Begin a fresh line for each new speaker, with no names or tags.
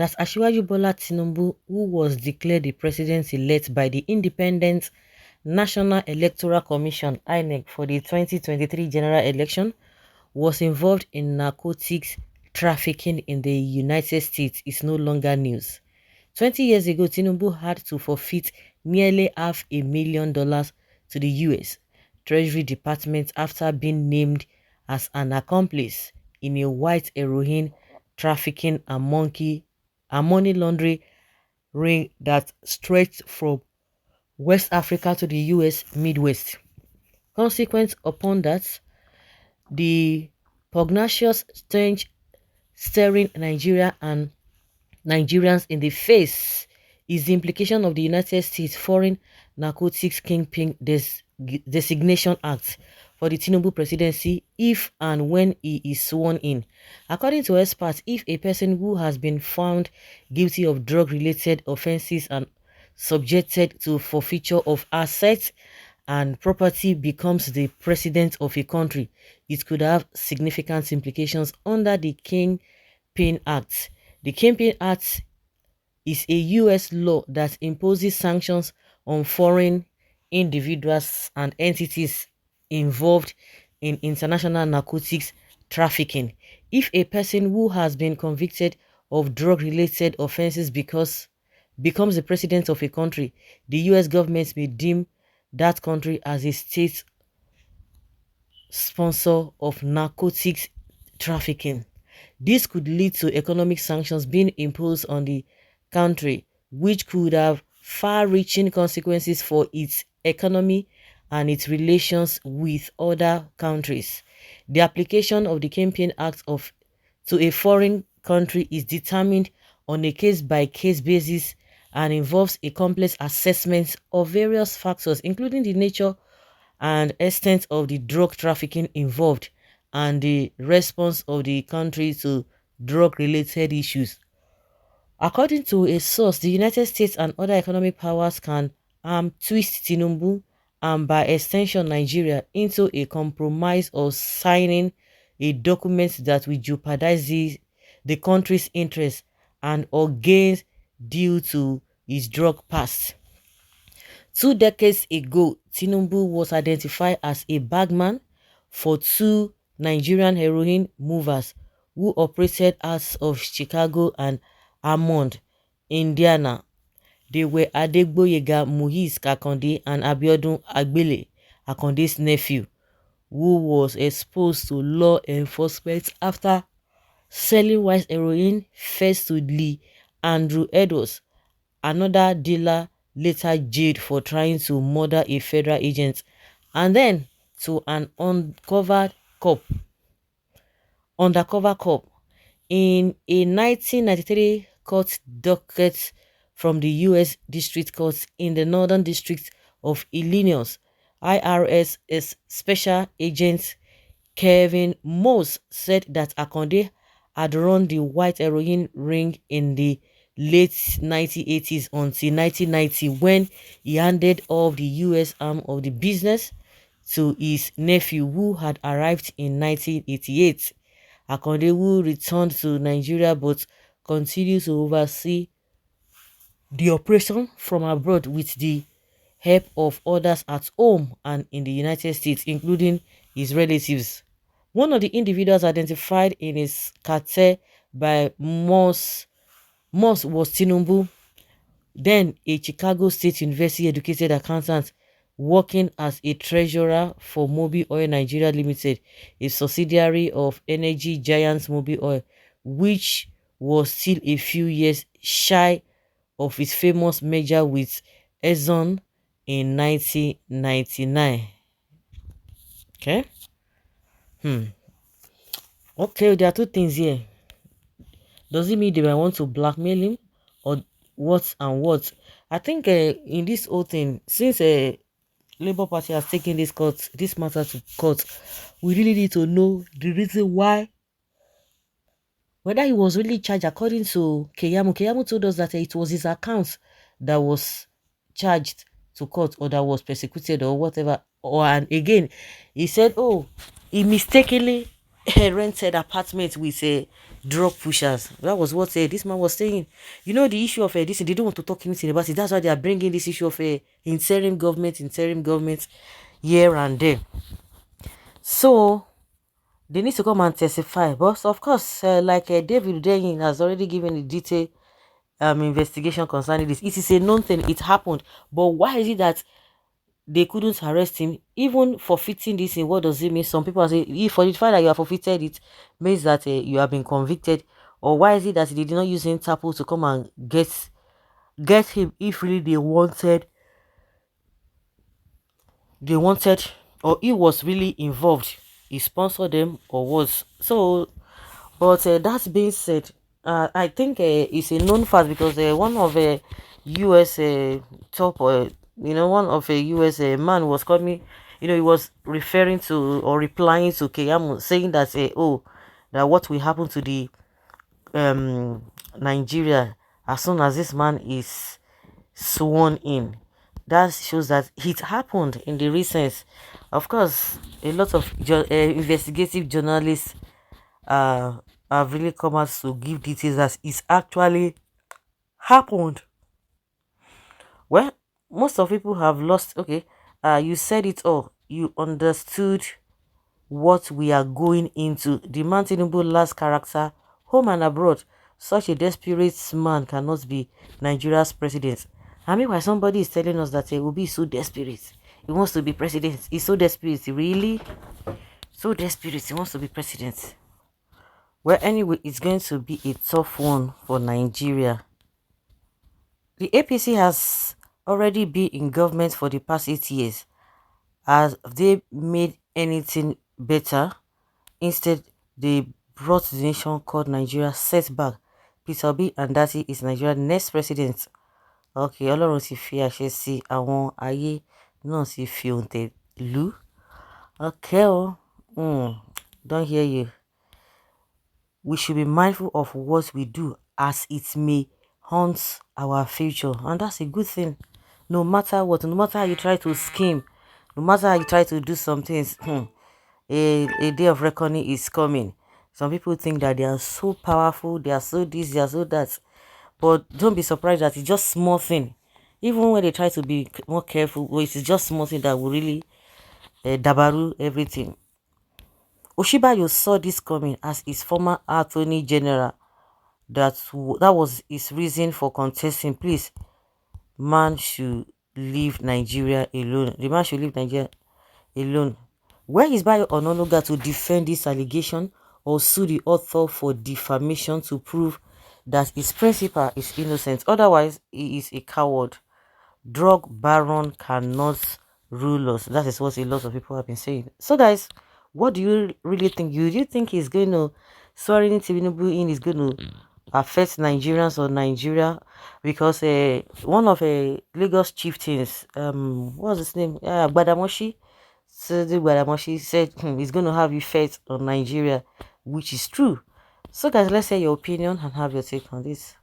that Asiwaju Bola Tinubu, who was declared the president-elect by the Independent National Electoral Commission (INEC) for the 2023 general election, was involved in narcotics trafficking in the United States is no longer news. 20 years ago, Tinubu had to forfeit nearly $500,000 to the U.S. Treasury Department after being named as an accomplice in a white heroin trafficking and money laundering ring that stretched from West Africa to the U.S. Midwest. Consequent upon that, the pugnacious stench staring Nigeria and Nigerians in the face is the implication of the United States Foreign Narcotics Kingpin Designation Act for the Tinubu presidency if and when he is sworn in. According to experts, if a person who has been found guilty of drug-related offenses and subjected to forfeiture of assets and property becomes the president of a country, it could have significant implications under the Kingpin Act. The Kingpin Act is a U.S. law that imposes sanctions on foreign individuals and entities involved in international narcotics trafficking. If a person who has been convicted of drug-related offenses becomes the president of a country, the U.S. government may deem that country as a state sponsor of narcotics trafficking. This could lead to economic sanctions being imposed on the country, which could have far-reaching consequences for its economy and its relations with other countries. The application of the Campaign Act to a foreign country is determined on a case-by-case basis and involves a complex assessment of various factors, including the nature and extent of the drug trafficking involved and the response of the country to drug-related issues. According to a source, the United States and other economic powers can twist Tinubu and by extension Nigeria into a compromise of signing a document that will jeopardize the country's interests and or gains due to his drug past. 2 decades ago, Tinubu was identified as a bagman for two Nigerian heroin movers who operated out of Chicago and Hammond, Indiana. They were Adegboyega Muiz Akande and Abiodun Agbele, Akande's nephew, who was exposed to law enforcement after selling white heroin first to Lee Andrew Edwards, another dealer later jailed for trying to murder a federal agent, and then to an undercover cop. In a 1993 court docket from the U.S. District Court in the Northern District of Illinois, IRS Special Agent Kevin Moss said that Akande had run the white heroin ring in the late 1980s until 1990 when he handed off the U.S. arm of the business to his nephew who had arrived in 1988. Akande, who returned to Nigeria but continued to oversee the operation from abroad with the help of others at home and in the United States, including his relatives. One of the individuals identified in his cartel by Moss was Tinubu, then a Chicago State University educated accountant working as a treasurer for Mobil Oil Nigeria Limited, a subsidiary of energy giant Mobil Oil, which was still a few years shy of its famous merger with Exxon in 1999. Okay. Okay, there are two things here. Does it mean they might want to blackmail him or what and what? I think in this whole thing, since Labour Party has taken this matter to court, we really need to know the reason why. Whether he was really charged according to Keyamu. Keyamu told us that it was his account that was charged to court or that was persecuted or whatever. And again, he said, oh, he mistakenly rented apartment with drug pushers. That was what this man was saying. You know, the issue of this, they don't want to talk anything about it. That's why they are bringing this issue of interim government here and there. So they need to come and testify. But of course, like David Deyin has already given a detailed investigation concerning this. It is a known thing. It happened. But why is it that they couldn't arrest him, even forfeiting this in? What does it mean? Some people say, if for the fact that you have forfeited it means that you have been convicted. Or why is it that they did not use Interpol to come and get him if really they wanted, or he was really involved, he sponsored them or was so. But that being said, I think it's a known fact because one of US top, one of a US man was called me. He was referring to or replying to Keyamo, saying that that what will happen to the Nigeria as soon as this man is sworn in. That shows that it happened in the recent. Of course, a lot of investigative journalists have really come out to give details that it's actually happened. Well, most of people have lost. Okay, you said it all. You understood what we are going into. The man Tinubu last character, home and abroad. Such a desperate man cannot be Nigeria's president. I mean, why somebody is telling us that he will be so desperate. He wants to be president. He's so desperate. Really? So desperate. He wants to be president. Well, anyway, it's going to be a tough one for Nigeria. The APC has already been in government for the past 8 years. Have they made anything better? Instead, they brought the nation called Nigeria setback. Peter Obi and Dati is Nigeria's next president. Okay, Ọlọ́run sì fi àṣẹ sí, àwọn ayé náà sì fi òǹtẹ̀ lù. Okay, don't hear you. We should be mindful of what we do as it may haunt our future. And that's a good thing. No matter what, no matter how you try to scheme, no matter how you try to do some things, a day of reckoning is coming. Some people think that they are so powerful, they are so this, they are so that. But don't be surprised that it's just small thing. Even when they try to be more careful, it's just small thing that will really dabaru everything. Oshibayo saw this coming as his former attorney general. That was his reason for contesting. Please, man should leave Nigeria alone. The man should leave Nigeria alone. Where is Bayo Ononuga to defend this allegation or sue the author for defamation to prove that his principal is innocent? Otherwise, he is a coward. Drug baron cannot rule us. That is what a lot of people have been saying. So, guys, what do you really think? Do you think he's going to swearing Tinubu in is going to affect Nigerians or Nigeria? Because one of Lagos chieftains, what was his name? Gbadamoshi. So the Gbadamoshi said it's going to have effect on Nigeria, which is true. So guys, let's hear your opinion and have your take on this.